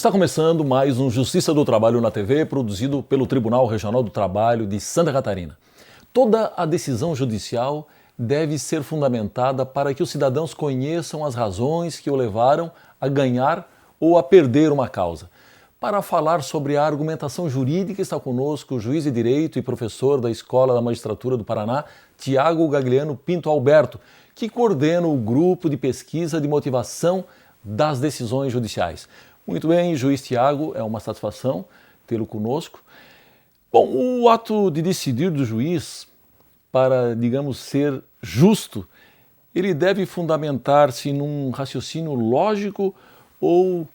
Está começando mais um Justiça do Trabalho na TV, produzido pelo Tribunal Regional do Trabalho de Santa Catarina. Toda a decisão judicial deve ser fundamentada para que os cidadãos conheçam as razões que o levaram a ganhar ou a perder uma causa. Para falar sobre a argumentação jurídica está conosco o juiz de direito e professor da Escola da Magistratura do Paraná, Tiago Gagliano Pinto Alberto, que coordena o grupo de pesquisa de motivação das decisões judiciais. Muito bem, juiz Tiago, é uma satisfação tê-lo conosco. Bom, o ato de decidir do juiz, para, digamos, ser justo, ele deve fundamentar-se num raciocínio lógico ou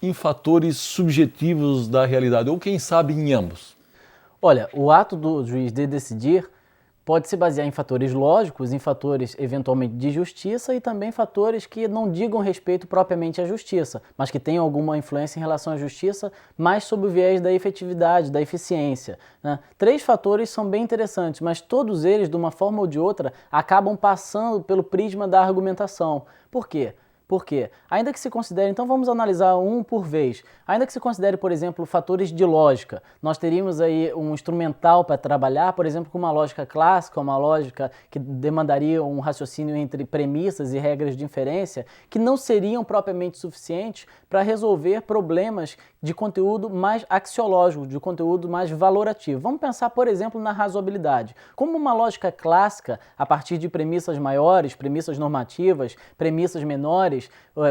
em fatores subjetivos da realidade, ou quem sabe em ambos? Olha, o ato do juiz de decidir pode se basear em fatores lógicos, em fatores eventualmente de justiça e também fatores que não digam respeito propriamente à justiça, mas que tenham alguma influência em relação à justiça, mais sob o viés da efetividade, da eficiência, né? 3 fatores são bem interessantes, mas todos eles, de uma forma ou de outra, acabam passando pelo prisma da argumentação. Por quê? Porque, ainda que se considere, então vamos analisar um por vez, ainda que se considere, por exemplo, fatores de lógica, nós teríamos aí um instrumental para trabalhar, por exemplo, com uma lógica clássica, uma lógica que demandaria um raciocínio entre premissas e regras de inferência, que não seriam propriamente suficientes para resolver problemas de conteúdo mais axiológico, de conteúdo mais valorativo. Vamos pensar, por exemplo, na razoabilidade. Como uma lógica clássica, a partir de premissas maiores, premissas normativas, premissas menores,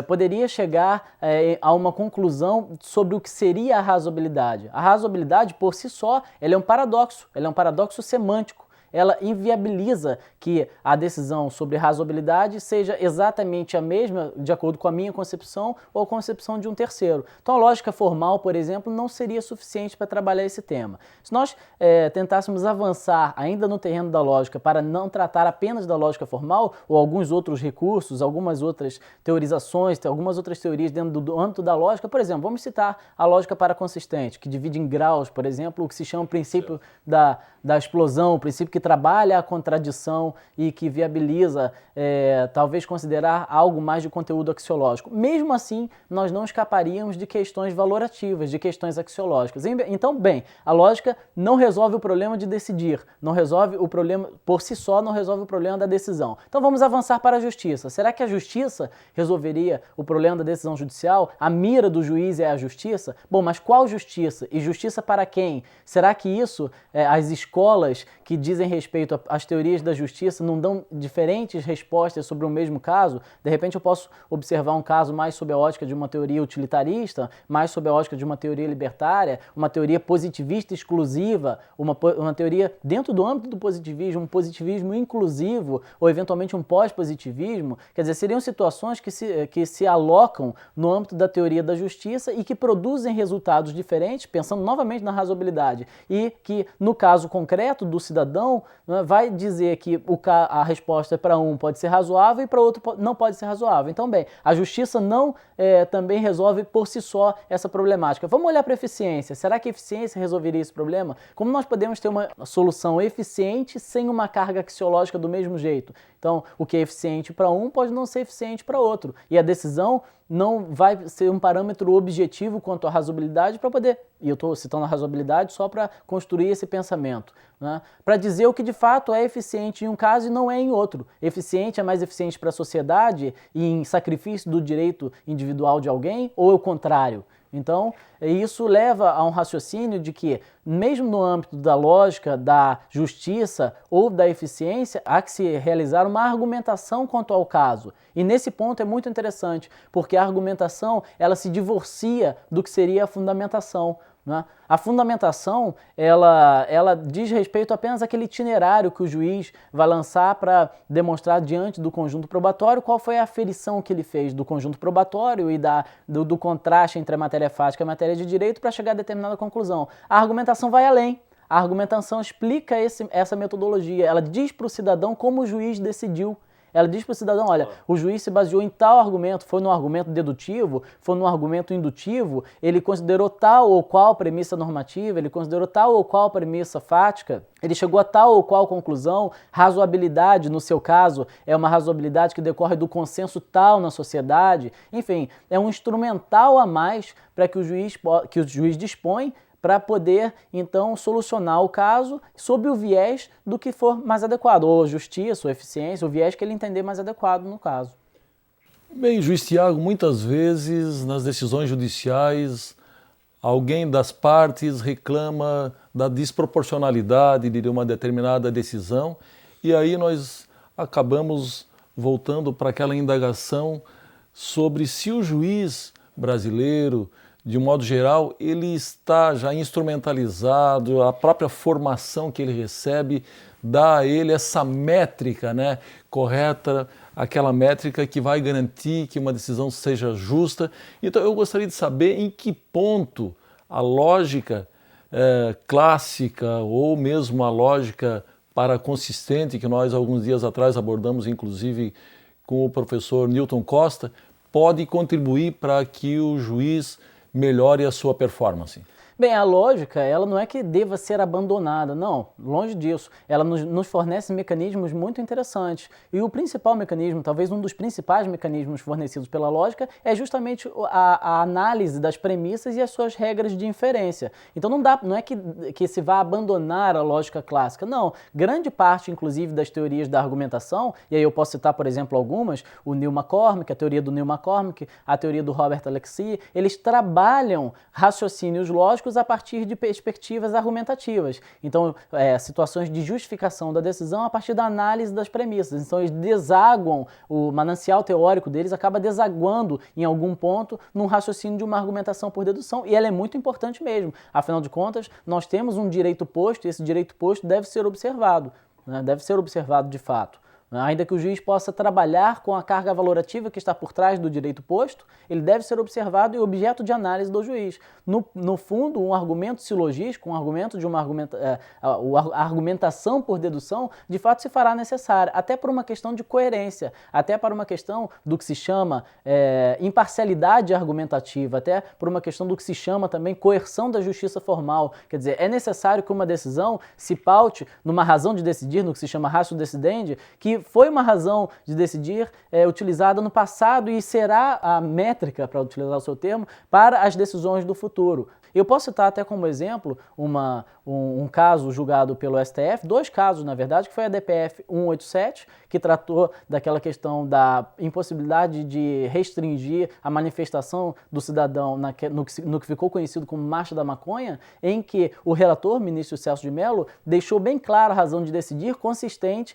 poderia chegar a uma conclusão sobre o que seria a razoabilidade. A razoabilidade, por si só, ela é um paradoxo semântico. Ela inviabiliza que a decisão sobre razoabilidade seja exatamente a mesma, de acordo com a minha concepção ou a concepção de um terceiro. Então a lógica formal, por exemplo, não seria suficiente para trabalhar esse tema. Se nós tentássemos avançar ainda no terreno da lógica para não tratar apenas da lógica formal, ou alguns outros recursos, algumas outras teorizações, algumas outras teorias dentro do âmbito da lógica, por exemplo, vamos citar a lógica paraconsistente, que divide em graus, por exemplo, o que se chama o princípio da explosão, o princípio que trabalha a contradição e que viabiliza, talvez, considerar algo mais de conteúdo axiológico. Mesmo assim, nós não escaparíamos de questões valorativas, de questões axiológicas. Então, bem, a lógica não resolve o problema de decidir, não resolve o problema, por si só, não resolve o problema da decisão. Então vamos avançar para a justiça. Será que a justiça resolveria o problema da decisão judicial? A mira do juiz é a justiça? Bom, mas qual justiça? E justiça para quem? Será que isso, as escolas que dizem respeito às teorias da justiça não dão diferentes respostas sobre o mesmo caso? De repente eu posso observar um caso mais sob a ótica de uma teoria utilitarista, mais sob a ótica de uma teoria libertária, uma teoria positivista exclusiva, uma teoria dentro do âmbito do positivismo, um positivismo inclusivo, ou eventualmente um pós-positivismo. Quer dizer, seriam situações que se alocam no âmbito da teoria da justiça e que produzem resultados diferentes, pensando novamente na razoabilidade, e que, no caso concreto do cidadão, vai dizer que a resposta para um pode ser razoável e para outro não pode ser razoável. Então, bem, a justiça não também resolve por si só essa problemática. Vamos olhar para a eficiência. Será que a eficiência resolveria esse problema? Como nós podemos ter uma solução eficiente sem uma carga axiológica do mesmo jeito? Então, o que é eficiente para um pode não ser eficiente para outro. E a decisão não vai ser um parâmetro objetivo quanto à razoabilidade para poder, e eu estou citando a razoabilidade só para construir esse pensamento, né? Para dizer o que de fato é eficiente em um caso e não é em outro. Eficiente é mais eficiente para a sociedade e em sacrifício do direito individual de alguém, ou é o contrário? Então, isso leva a um raciocínio de que, mesmo no âmbito da lógica, da justiça ou da eficiência, há que se realizar uma argumentação quanto ao caso. E nesse ponto é muito interessante, porque a argumentação, ela se divorcia do que seria a fundamentação, né? A fundamentação, ela diz respeito apenas àquele itinerário que o juiz vai lançar para demonstrar diante do conjunto probatório qual foi a aferição que ele fez do conjunto probatório e do contraste entre a matéria fática e a matéria de direito para chegar a determinada conclusão. A argumentação vai além. A argumentação explica essa metodologia, ela diz para o cidadão como o juiz decidiu. Ela diz para o cidadão, olha, o juiz se baseou em tal argumento, foi no argumento dedutivo, foi no argumento indutivo, ele considerou tal ou qual premissa normativa, ele considerou tal ou qual premissa fática, ele chegou a tal ou qual conclusão, razoabilidade, no seu caso, é uma razoabilidade que decorre do consenso tal na sociedade, enfim, é um instrumental a mais para que o juiz dispõe para poder, então, solucionar o caso sob o viés do que for mais adequado, ou justiça, ou eficiência, o viés que ele entender mais adequado no caso. Bem, juiz Tiago, muitas vezes nas decisões judiciais, alguém das partes reclama da desproporcionalidade de uma determinada decisão e aí nós acabamos voltando para aquela indagação sobre se o juiz brasileiro, de um modo geral, ele está já instrumentalizado, a própria formação que ele recebe dá a ele essa métrica, né, correta, aquela métrica que vai garantir que uma decisão seja justa. Então eu gostaria de saber em que ponto a lógica clássica ou mesmo a lógica paraconsistente que nós alguns dias atrás abordamos, inclusive com o professor Newton Costa, pode contribuir para que o juiz melhore a sua performance. Bem, a lógica, ela não é que deva ser abandonada, não, longe disso. Ela nos fornece mecanismos muito interessantes. E o principal mecanismo, talvez um dos principais mecanismos fornecidos pela lógica, é justamente a análise das premissas e as suas regras de inferência. Então não é que se vá abandonar a lógica clássica, não. Grande parte, inclusive, das teorias da argumentação, e aí eu posso citar, por exemplo, algumas, o Neil McCormick, a teoria do Neil McCormick, a teoria do Robert Alexy, eles trabalham raciocínios lógicos a partir de perspectivas argumentativas. Então, situações de justificação da decisão a partir da análise das premissas. Então, eles desaguam, o manancial teórico deles acaba desaguando em algum ponto num raciocínio de uma argumentação por dedução, e ela é muito importante mesmo. Afinal de contas, nós temos um direito posto, e esse direito posto deve ser observado, né? Deve ser observado de fato. Ainda que o juiz possa trabalhar com a carga valorativa que está por trás do direito posto, ele deve ser observado e objeto de análise do juiz. No fundo, um argumento silogístico, um argumento de a argumentação por dedução, de fato se fará necessária, até por uma questão de coerência, até para uma questão do que se chama imparcialidade argumentativa, até por uma questão do que se chama também coerção da justiça formal. Quer dizer, é necessário que uma decisão se paute numa razão de decidir, no que se chama ratio decidendi, que foi uma razão de decidir utilizada no passado e será a métrica, para utilizar o seu termo, para as decisões do futuro. Eu posso citar até como exemplo um caso julgado pelo STF, dois casos, na verdade, que foi a DPF 187, que tratou daquela questão da impossibilidade de restringir a manifestação do cidadão no que ficou conhecido como Marcha da Maconha, em que o relator, ministro Celso de Mello, deixou bem clara a razão de decidir, consistente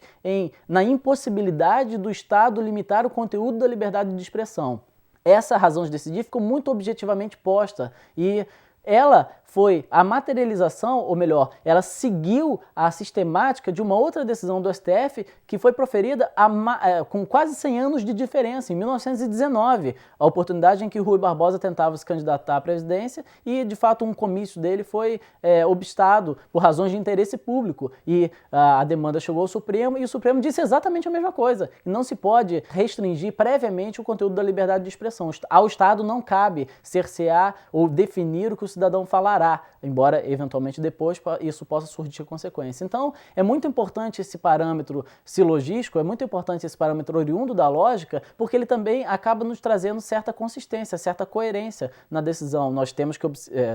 na impossibilidade do Estado limitar o conteúdo da liberdade de expressão. Essa razão de decidir ficou muito objetivamente posta e ela foi a materialização, ou melhor, ela seguiu a sistemática de uma outra decisão do STF que foi proferida com quase 100 anos de diferença, em 1919, a oportunidade em que Rui Barbosa tentava se candidatar à presidência e, de fato, um comício dele foi obstado por razões de interesse público e a demanda chegou ao Supremo e o Supremo disse exatamente a mesma coisa. Não se pode restringir previamente o conteúdo da liberdade de expressão. Ao Estado não cabe cercear ou definir o que o cidadão falará, embora eventualmente depois isso possa surtir consequência. Então, é muito importante esse parâmetro silogístico, é muito importante esse parâmetro oriundo da lógica, porque ele também acaba nos trazendo certa consistência, certa coerência na decisão. Nós temos que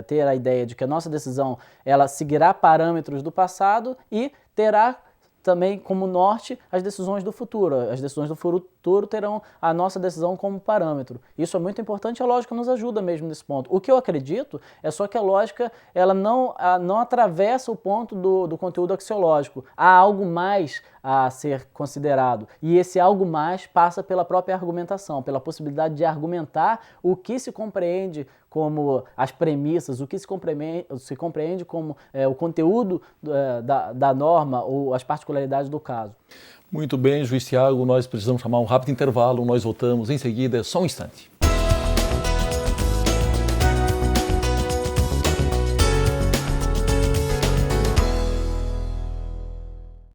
ter a ideia de que a nossa decisão ela seguirá parâmetros do passado e terá também como norte as decisões do futuro. As decisões do futuro terão a nossa decisão como parâmetro. Isso é muito importante e a lógica nos ajuda mesmo nesse ponto. O que eu acredito é só que a lógica ela não atravessa o ponto do conteúdo axiológico. Há algo mais a ser considerado. E esse algo mais passa pela própria argumentação, pela possibilidade de argumentar o que se compreende como as premissas, o que se compreende como o conteúdo da norma ou as particularidades do caso. Muito bem, juiz Tiago, nós precisamos chamar um rápido intervalo, nós voltamos em seguida, só um instante.